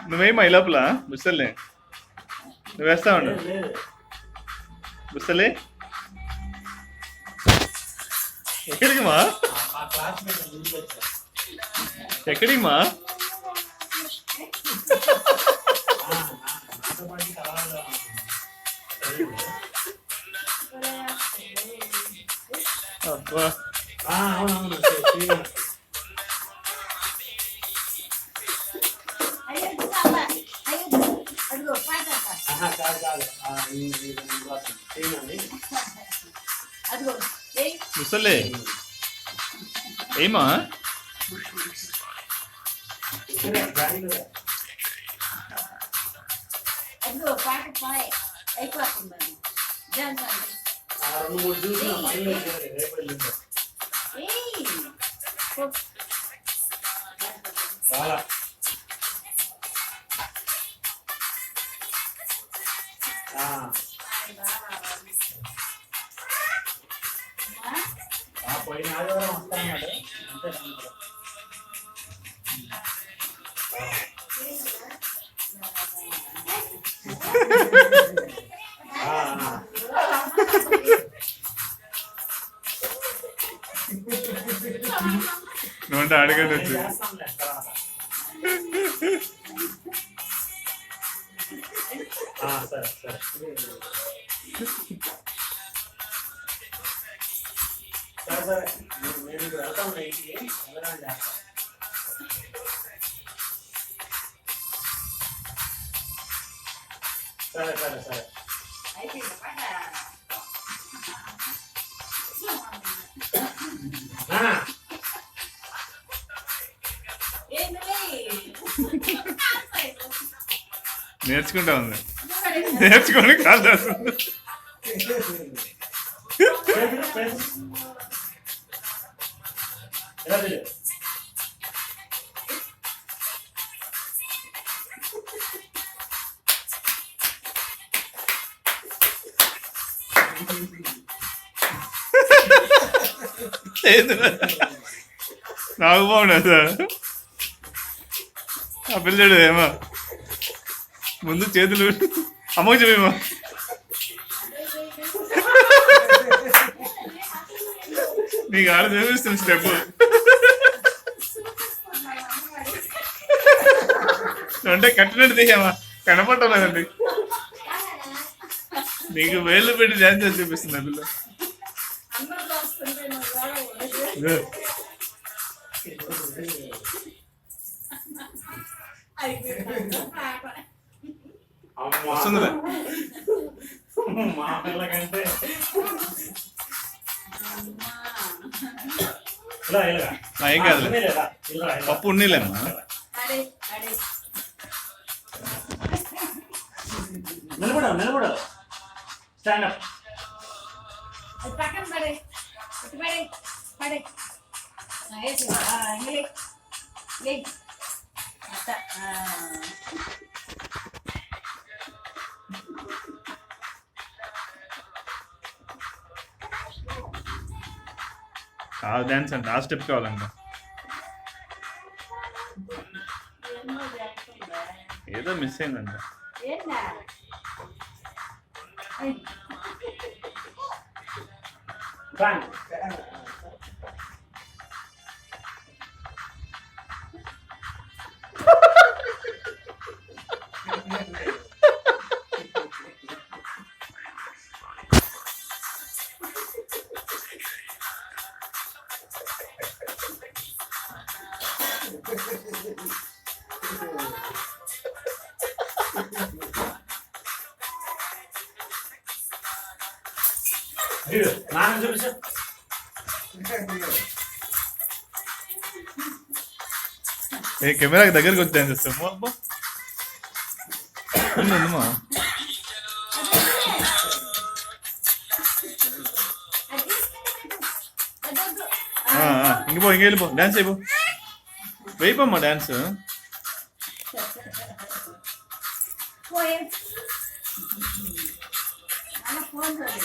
నువ్వేమా ఈ లోపల బుస్తలే నువ్వు వేస్తా ఉండు బుస్తలే ఎక్కడికి మా ఎక్కడికి మా అబ్బా ముసలే ఏమా పోయిన ఆదివారం వస్తామన్నాడు నువ్వంటే అడగండి వచ్చి సరే సరే సరే సరే నేను వెళ్తాను ఇంటికి వెళ్ళడానికి చేస్తాను సరే సరే సరే నేర్చుకుంటా ఉంది నేర్చుకొని కాల్ చేస్తుంది నాకు బాగుండదు సార్ ఆ పిల్లడు ఏమో ముందు చేతులు అమ్మకి చెప్పేమో నీకు ఆడ చూపిస్తుంది స్టెప్ అంటే కట్టినట్టు తీసామా కనపడలేదండి నీకు వేళ్ళు పెట్టి డ్యాన్స్ చేసి చూపిస్తుంది ఆ పిల్ల వస్తుందిలే మా పిల్లకంటే ఏం కాదులే పప్పు ఉన్నీలేమ్మా నిలబడు నిలబడు స్టాండ్ అప్ పక్కన పడే పడే పడే ఆ డ్యాన్స్ అంటే ఆ స్టెప్ కావాలంట ఏదో మిస్ అయిందంట నాన్న చూపించు ఏ కెమెరాకి దగ్గరికి వచ్చి డాన్స్ చేస్తాము అబ్బా ఉందమ్మా అది తీసుకెళ్ళి పెట్టు. అదొద్దు. ఇంక పో ఇంక వెళ్ళిపో డాన్స్ అయిపో వేయిపోమ్మా డాన్స్ పోయే. అలా ఫోన్ చూడండి.